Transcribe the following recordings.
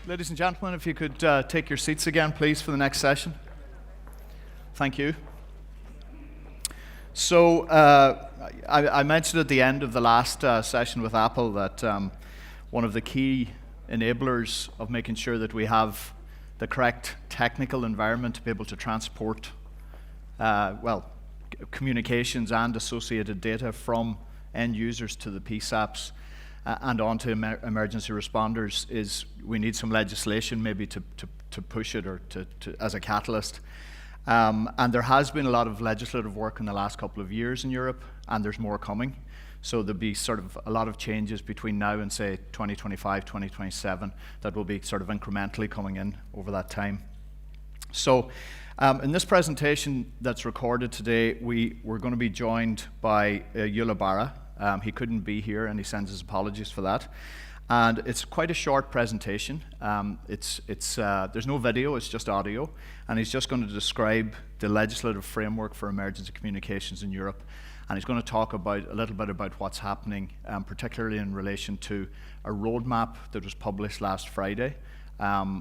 Ladies and gentlemen, if you could take your seats again, please, for the next session. Thank you. So, I mentioned at the end of the last session with Apple that one of the key enablers of making sure that we have the correct technical environment to be able to transport, communications and associated data from end users to the PSAPs and onto emergency responders is we need some legislation maybe to push it or to as a catalyst. And there has been a lot of legislative work in the last couple of years in Europe, and there's more coming. So there'll be sort of a lot of changes between now and say 2025, 2027 that will be sort of incrementally coming in over that time. So in this presentation that's recorded today, we're going to be joined by Gyula Bara. He couldn't be here and he sends his apologies for that. And it's quite a short presentation. There's no video, it's just audio. And he's just going to describe the legislative framework for emergency communications in Europe. And he's going to talk a little bit about what's happening, particularly in relation to a roadmap that was published last Friday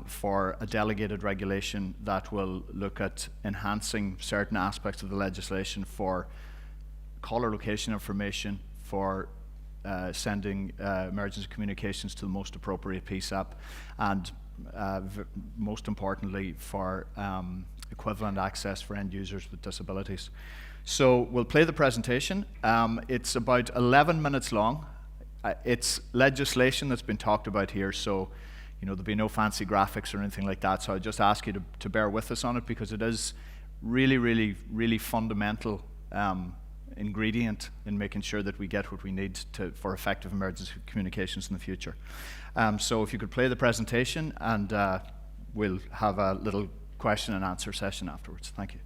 for a delegated regulation that will look at enhancing certain aspects of the legislation for caller location information, for sending emergency communications to the most appropriate PSAP, and most importantly for equivalent access for end users with disabilities. So we'll play the presentation. It's about 11 minutes long. It's legislation that's been talked about here, so there'll be no fancy graphics or anything like that. So I just ask you to bear with us on it because it is really, really, really fundamental ingredient in making sure that we get what we need for effective emergency communications in the future. So if you could play the presentation, and we'll have a little question and answer session afterwards. Thank you.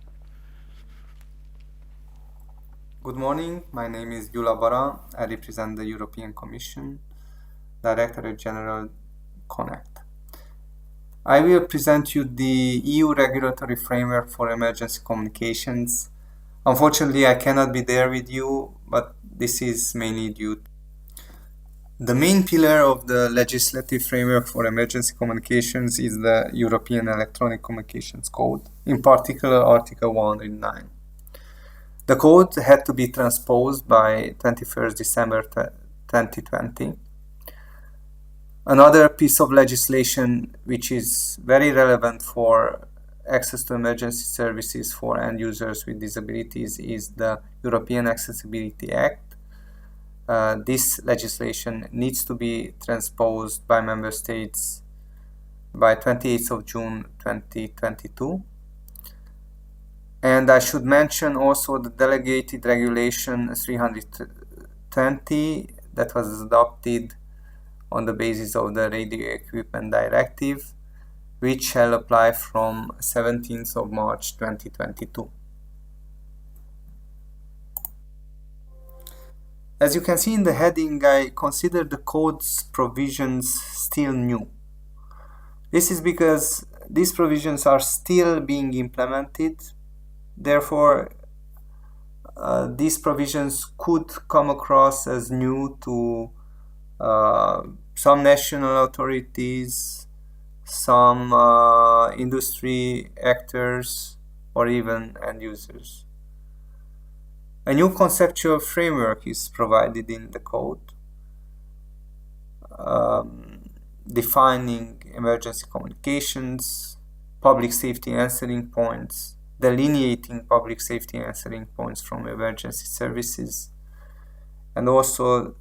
Good morning, my name is Gyula Bara. I represent the European Commission, Directorate General Connect. I will present you the EU regulatory framework for emergency communications. Unfortunately, I cannot be there with you, but this is mainly due to the main pillar of the legislative framework for emergency communications is the European Electronic Communications Code, in particular Article 109. The code had to be transposed by 21st December 2020. Another piece of legislation which is very relevant for access to emergency services for end users with disabilities is the European Accessibility Act. This legislation needs to be transposed by member states by 28th of June 2022. And I should mention also the delegated regulation 320 that was adopted on the basis of the Radio Equipment Directive, which shall apply from 17th of March 2022. As you can see in the heading, I consider the code's provisions still new. This is because these provisions are still being implemented. Therefore, these provisions could come across as new to some national authorities, some industry actors, or even end users. A new conceptual framework is provided in the code, defining emergency communications, public safety answering points, delineating public safety answering points from emergency services, and also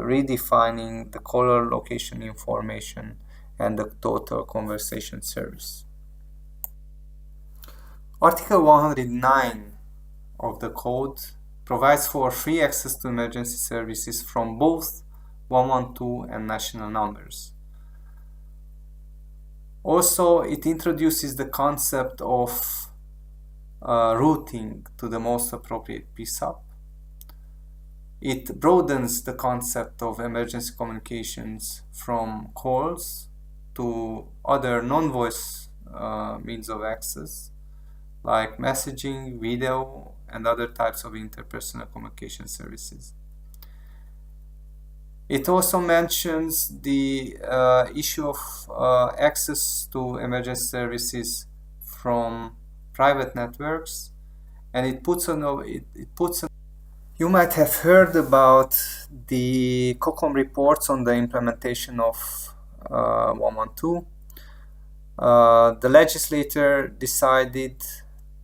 redefining the caller location information and the total conversation service. Article 109 of the code provides for free access to emergency services from both 112 and national numbers. Also, it introduces the concept of routing to the most appropriate PSAP. It broadens the concept of emergency communications from calls to other non-voice means of access, like messaging, video, and other types of interpersonal communication services. It also mentions the issue of access to emergency services from private networks, and it puts on you might have heard about the qualcomm reports on the implementation of 112. The legislator decided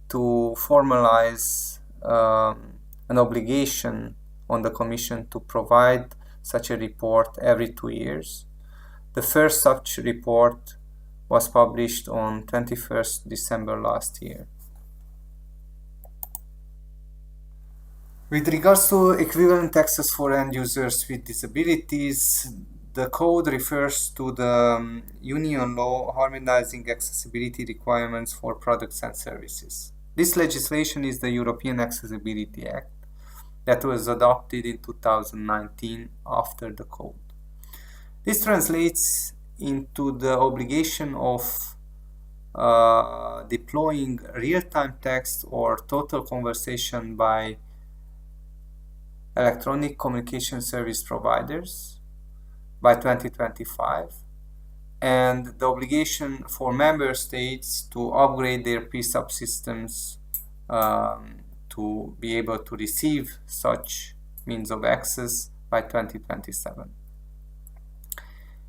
to formalize an obligation on the Commission to provide such a report every 2 years. The first such report was published on 21st December last year. With regards to equivalent access for end users with disabilities, the code refers to the Union law harmonizing accessibility requirements for products and services. This legislation is the European Accessibility Act that was adopted in 2019 after the code. This translates into the obligation of deploying real-time text or total conversation by electronic communication service providers by 2025, and the obligation for member states to upgrade their PSAP systems to be able to receive such means of access by 2027.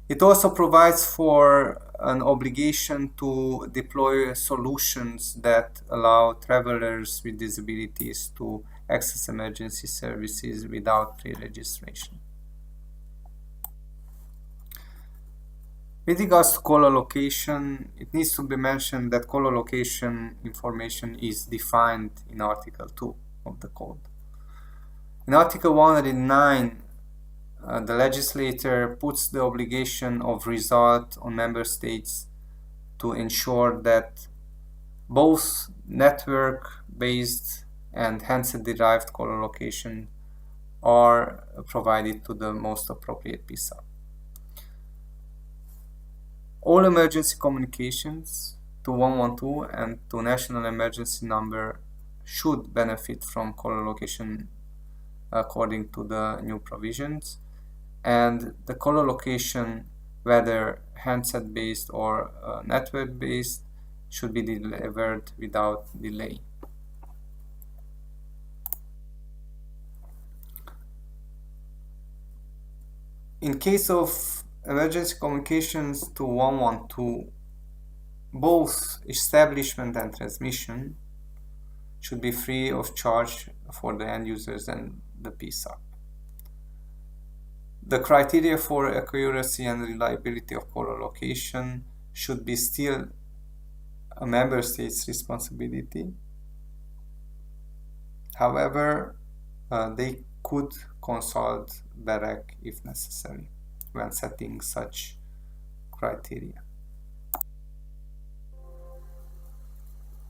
It also provides for an obligation to deploy solutions that allow travelers with disabilities to access emergency services without pre-registration. With regards to caller location, it needs to be mentioned that caller location information is defined in Article 2 of the code. In Article 109, the legislator puts the obligation of result on member states to ensure that both network-based and handset-derived caller location are provided to the most appropriate PSAP. All emergency communications to 112 and to national emergency number should benefit from caller location according to the new provisions, and the caller location, whether handset-based or network-based, should be delivered without delay. In case of emergency communications to 112, both establishment and transmission should be free of charge for the end users and the PSAP. The criteria for accuracy and reliability of caller location should be still a member state's responsibility. However, they could consult BEREC if necessary when setting such criteria.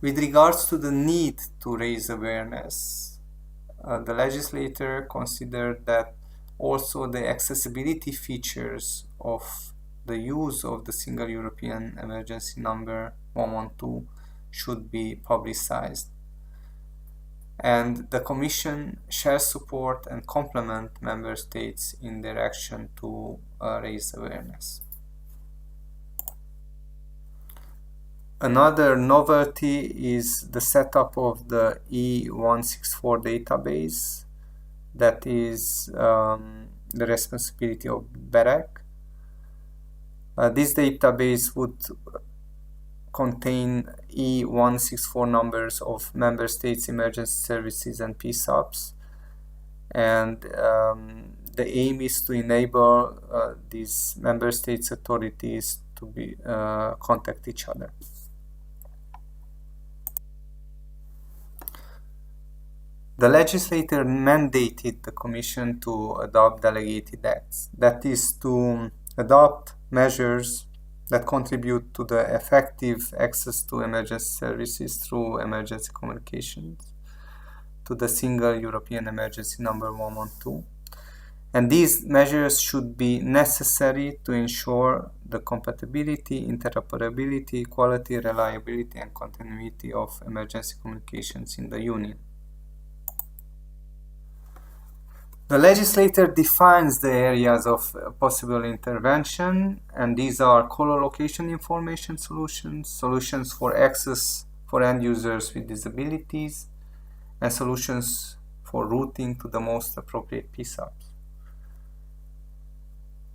With regards to the need to raise awareness, the legislator considered that also the accessibility features of the use of the single European emergency number 112 should be publicized. And the Commission shall support and complement member states in their action to raise awareness. Another novelty is the setup of the E164 database that is the responsibility of BEREC. This database would contain E164 numbers of member states' emergency services and PSAPs, and the aim is to enable these member states' authorities to be contact each other. The legislator mandated the Commission to adopt delegated acts, that is, to adopt measures that contribute to the effective access to emergency services through emergency communications to the single European emergency number 112. And these measures should be necessary to ensure the compatibility, interoperability, quality, reliability, and continuity of emergency communications in the Union. The legislator defines the areas of possible intervention, and these are co-location information solutions, solutions for access for end users with disabilities, and solutions for routing to the most appropriate PSAPs.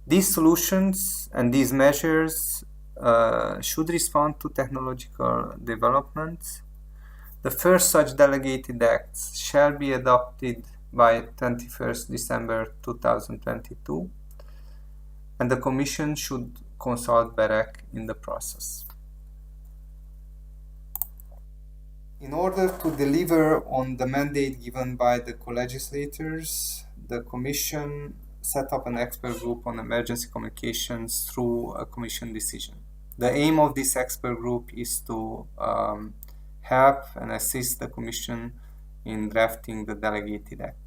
These solutions and these measures should respond to technological developments. The first such delegated acts shall be adopted by 21st December 2022, and the Commission should consult BEREC in the process. In order to deliver on the mandate given by the co-legislators, the Commission set up an expert group on emergency communications through a Commission decision. The aim of this expert group is to help and assist the Commission in drafting the delegated act.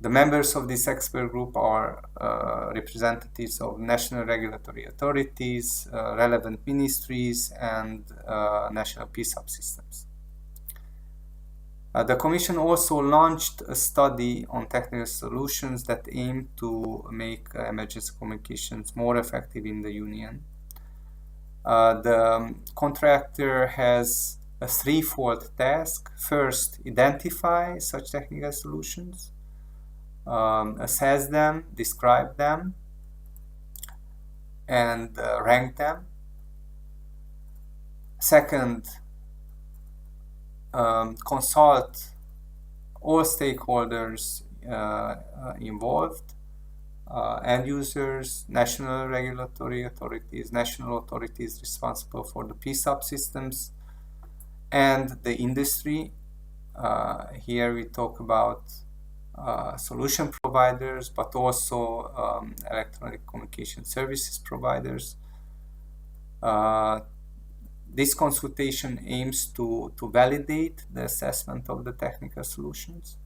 The members of this expert group are representatives of national regulatory authorities, relevant ministries, and national PSAP systems. The Commission also launched a study on technical solutions that aim to make emergency communications more effective in the Union. The contractor has a threefold task. First, identify such technical solutions, assess them, describe them, and rank them. Second, consult all stakeholders involved, end users, national regulatory authorities, national authorities responsible for the PSAP systems, and the industry. Here we talk about solution providers, but also electronic communication services providers. This consultation aims to validate the assessment of the technical solutions.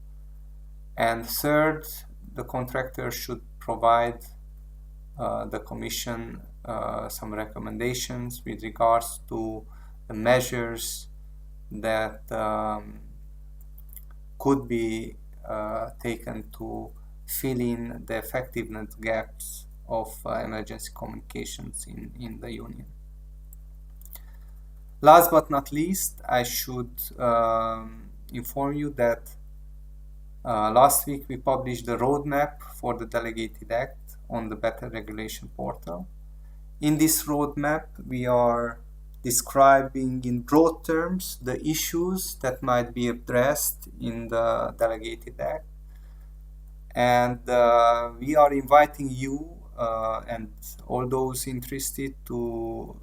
And third, the contractor should provide the Commission some recommendations with regards to the measures that could be taken to fill in the effectiveness gaps of emergency communications in the Union. Last but not least, I should inform you that last week we published the roadmap for the Delegated Act on the Better Regulation portal. In this roadmap, we are describing in broad terms the issues that might be addressed in the Delegated Act. And we are inviting you and all those interested to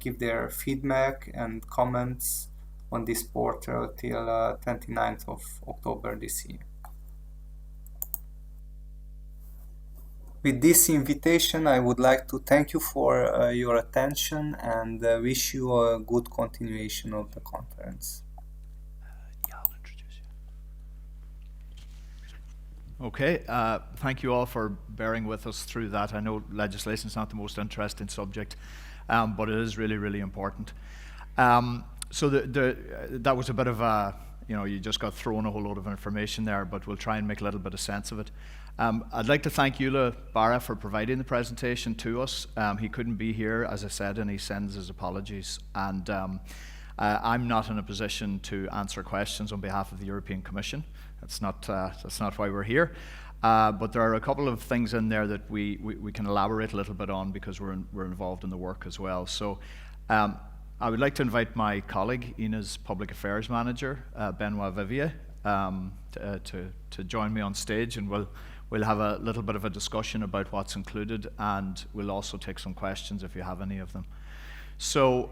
give their feedback and comments on this portal till 29th of October this year. With this invitation, I would like to thank you for your attention and wish you a good continuation of the conference. I'll introduce you. Okay, thank you all for bearing with us through that. I know legislation is not the most interesting subject, but it is really, really important. So that was a bit of a, you just got thrown a whole load of information there, but we'll try and make a little bit of sense of it. I'd like to thank Gyula Bara for providing the presentation to us. He couldn't be here, as I said, and he sends his apologies. And I'm not in a position to answer questions on behalf of the European Commission. That's not why we're here. But there are a couple of things in there that we can elaborate a little bit on because we're involved in the work as well. So I would like to invite my colleague, EENA's Public Affairs Manager, Benoit Vivier, to join me on stage, and we'll have a little bit of a discussion about what's included, and we'll also take some questions if you have any of them. So,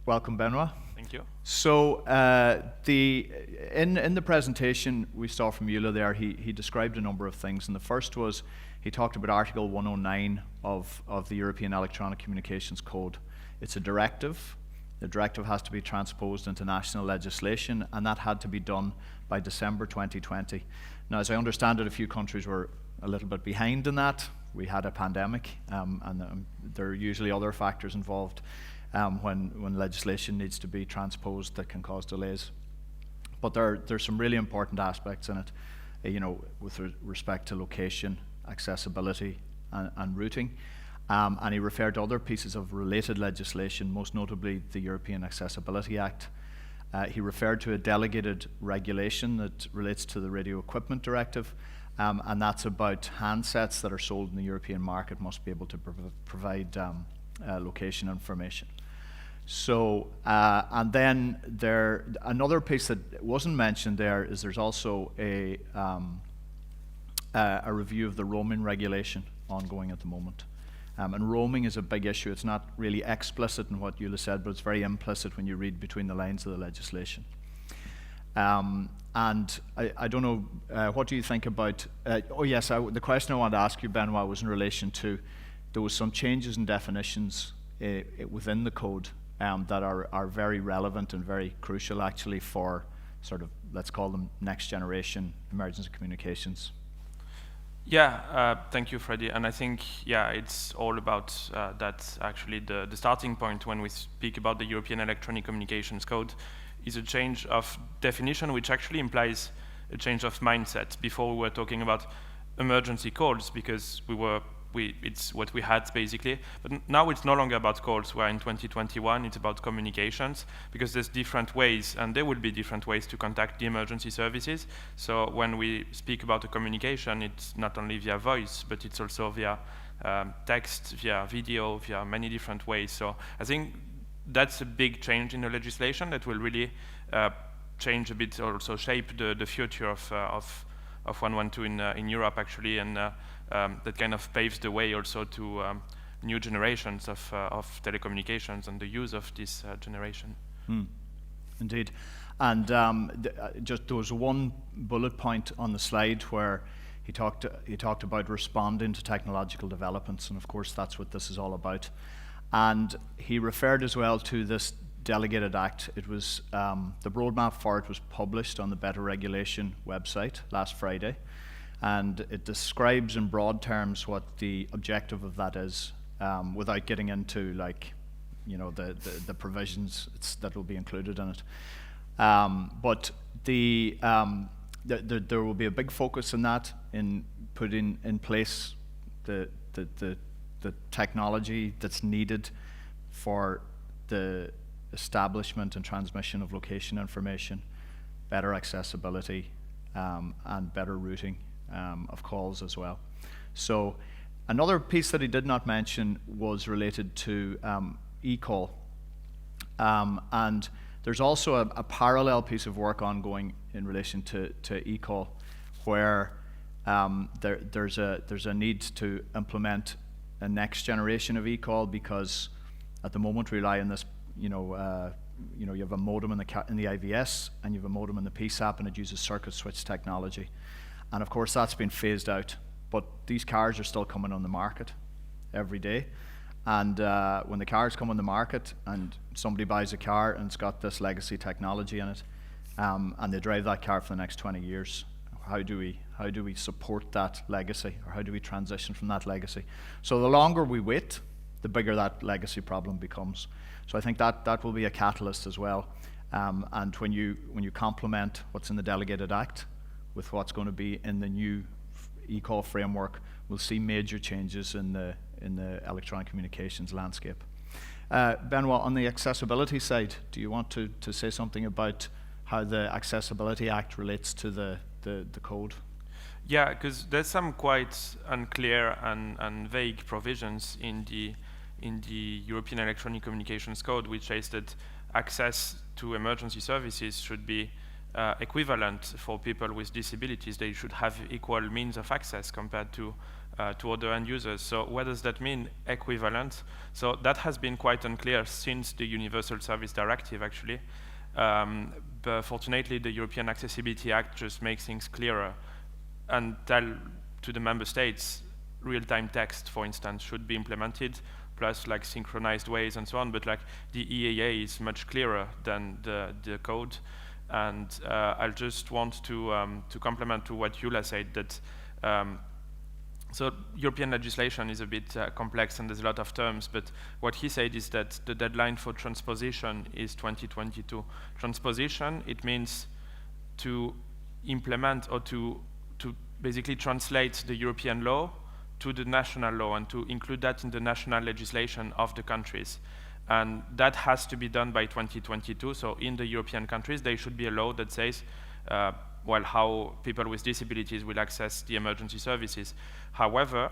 welcome, Benoit. Thank you. So, in the presentation we saw from Gyula there, he described a number of things, and the first was he talked about Article 109 of the European Electronic Communications Code. It's a directive. The directive has to be transposed into national legislation, and that had to be done by December 2020. Now, as I understand it, a few countries were a little bit behind in that. We had a pandemic, and there are usually other factors involved when legislation needs to be transposed that can cause delays. But there's some really important aspects in it, with respect to location, accessibility, and routing. And he referred to other pieces of related legislation, most notably the European Accessibility Act. He referred to a delegated regulation that relates to the Radio Equipment Directive, and that's about handsets that are sold in the European market must be able to provide location information. So, and then another piece that wasn't mentioned there is there's also a review of the roaming regulation ongoing at the moment. And roaming is a big issue. It's not really explicit in what Gyula said, but it's very implicit when you read between the lines of the legislation. And I don't know, what do you think about, the question I wanted to ask you, Benoit, was in relation to, there was some changes in definitions within the code that are very relevant and very crucial actually for sort of, let's call them next generation emergency communications. Yeah, thank you, Freddie. And I think, it's all about that actually the starting point when we speak about the European Electronic Communications Code is a change of definition, which actually implies a change of mindset. Before we were talking about emergency calls because it's what we had basically, but now it's no longer about calls. We're in 2021, it's about communications because there's different ways and there will be different ways to contact the emergency services. So when we speak about a communication, it's not only via voice, but it's also via text, via video, via many different ways. So I think that's a big change in the legislation that will really change a bit, also shape the future of 112 in Europe actually, and that kind of paves the way also to new generations of telecommunications and the use of this generation. Indeed. And just there was one bullet point on the slide where he talked about responding to technological developments, and of course that's what this is all about. And he referred as well to this delegated act. It was the roadmap for it was published on the Better Regulation website last Friday, and it describes in broad terms what the objective of that is, without getting into the provisions that will be included in it. But there will be a big focus in that, in putting in place the technology that's needed for the establishment and transmission of location information, better accessibility, and better routing of calls as well. So another piece that he did not mention was related to eCall. And there's also a parallel piece of work ongoing in relation to eCall, where there's a need to implement a next generation of eCall, because at the moment we rely on this, you have a modem in the IVS and you have a modem in the PSAP, and it uses circuit switch technology. And of course that's been phased out, but these cars are still coming on the market every day. And when the cars come on the market and somebody buys a car and it's got this legacy technology in it, and they drive that car for the next 20 years, how do we support that legacy, or how do we transition from that legacy? So the longer we wait, the bigger that legacy problem becomes. So I think that will be a catalyst as well. And when you complement what's in the Delegated Act with what's going to be in the new eCall framework, we'll see major changes in the electronic communications landscape. Benoit, on the accessibility side, do you want to say something about how the Accessibility Act relates to the code? Yeah, because there's some quite unclear and vague provisions in the European Electronic Communications Code, which says that access to emergency services should be equivalent for people with disabilities. They should have equal means of access compared to other end users. So what does that mean, equivalent? So that has been quite unclear since the Universal Service Directive, actually. But fortunately, the European Accessibility Act just makes things clearer and tell to the member states real-time text, for instance, should be implemented, plus like synchronized ways and so on. But like the EEA is much clearer than the code. And I just want to complement to what Gyula said, that so European legislation is a bit complex and there's a lot of terms, but what he said is that the deadline for transposition is 2022. Transposition, it means to implement or to basically translate the European law to the national law and to include that in the national legislation of the countries. And that has to be done by 2022. So in the European countries, there should be a law that says, well, how people with disabilities will access the emergency services. However,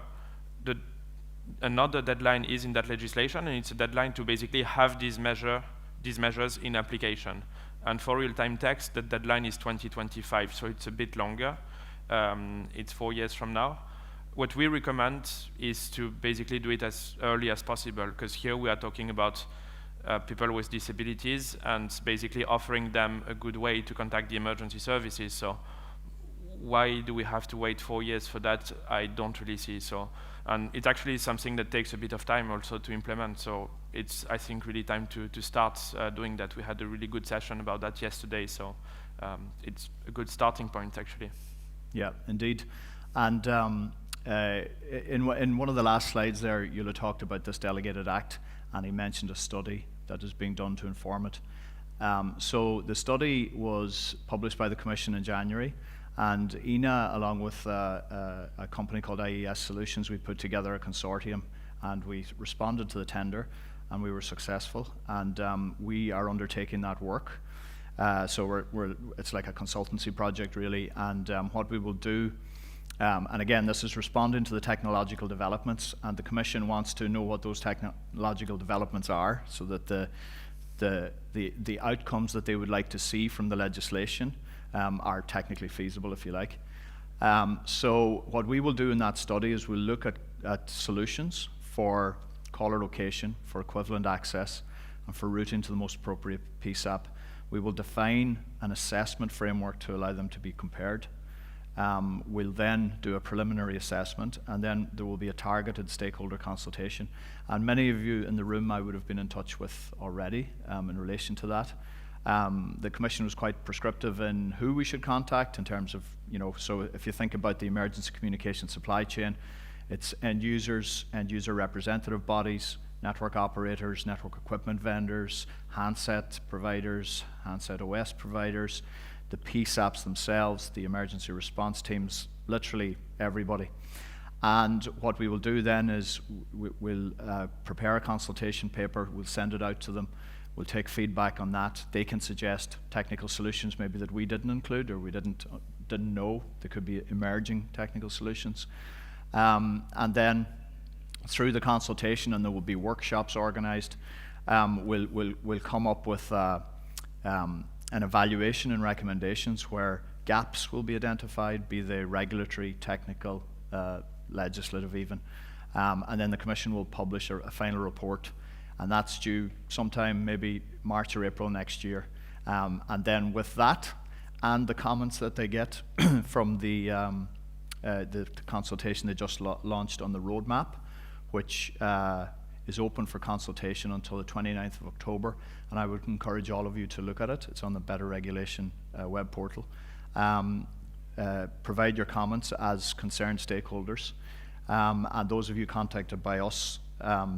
another deadline is in that legislation, and it's a deadline to basically have these measures in application. And for real-time text, the deadline is 2025, so it's a bit longer. It's 4 years from now. What we recommend is to basically do it as early as possible, because here we are talking about people with disabilities and basically offering them a good way to contact the emergency services. So why do we have to wait 4 years for that? I don't really see. So, and it's actually something that takes a bit of time also to implement. So it's, I think, really time to start doing that. We had a really good session about that yesterday. So it's a good starting point, actually. Yeah, indeed. And in one of the last slides there, Gyula talked about this delegated act, and he mentioned a study that is being done to inform it. So the study was published by the Commission in January, and EENA, along with a company called IES Solutions, we put together a consortium, and we responded to the tender, and we were successful, and we are undertaking that work. So it's like a consultancy project, really, and what we will do, and again, this is responding to the technological developments, and the Commission wants to know what those technological developments are, so that the outcomes that they would like to see from the legislation are technically feasible, if you like. So what we will do in that study is we'll look at solutions for caller location, for equivalent access, and for routing to the most appropriate PSAP. We will define an assessment framework to allow them to be compared. We'll then do a preliminary assessment, and then there will be a targeted stakeholder consultation. And many of you in the room I would have been in touch with already in relation to that. The Commission was quite prescriptive in who we should contact in terms of, so if you think about the emergency communication supply chain, it's end users, end user representative bodies, network operators, network equipment vendors, handset providers, handset OS providers, the PSAPs themselves, the emergency response teams, literally everybody. And what we will do then is we'll prepare a consultation paper, we'll send it out to them, we'll take feedback on that. They can suggest technical solutions maybe that we didn't include or we didn't know. There could be emerging technical solutions. And then through the consultation, and there will be workshops organized, we'll come up with an evaluation and recommendations where gaps will be identified, be they regulatory, technical, legislative even. And then the Commission will publish a final report, and that's due sometime maybe March or April next year. And then with that and the comments that they get from the consultation they just launched on the roadmap, which is open for consultation until the 29th of October, and I would encourage all of you to look at it. It's on the Better Regulation web portal. Provide your comments as concerned stakeholders, and those of you contacted by us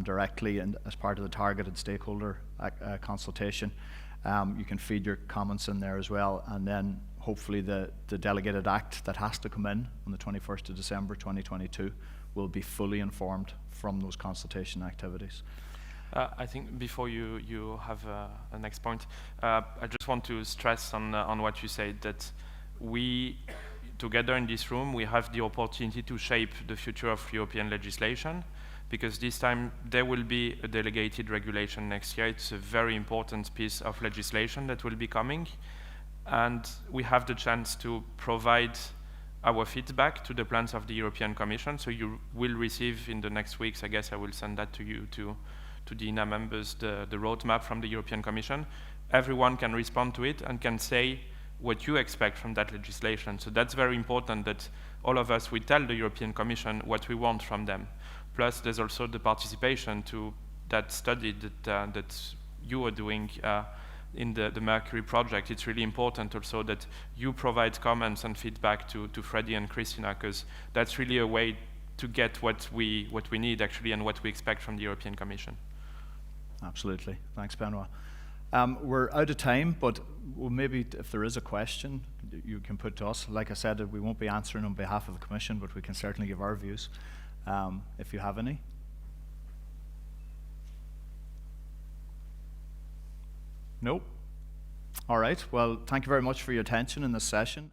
directly and as part of the targeted stakeholder consultation, you can feed your comments in there as well, and then hopefully the delegated act that has to come in on the 21st of December 2022 will be fully informed from those consultation activities. I think before you have a next point, I just want to stress on what you said, that we, together in this room, we have the opportunity to shape the future of European legislation, because this time there will be a delegated regulation next year. It's a very important piece of legislation that will be coming, and we have the chance to provide our feedback to the plans of the European Commission. So you will receive in the next weeks, I guess I will send that to you, to the EENA members, the roadmap from the European Commission. Everyone can respond to it and can say what you expect from that legislation. So that's very important, that all of us, we tell the European Commission what we want from them. Plus there's also the participation to that study that you are doing in the Mercury project. It's really important also that you provide comments and feedback to Freddie and Christina, because that's really a way to get what we need actually and what we expect from the European Commission. Absolutely. Thanks, Benoit. We're out of time, but maybe if there is a question you can put to us. Like I said, we won't be answering on behalf of the Commission, but we can certainly give our views if you have any. Nope. All right. Well, thank you very much for your attention in this session.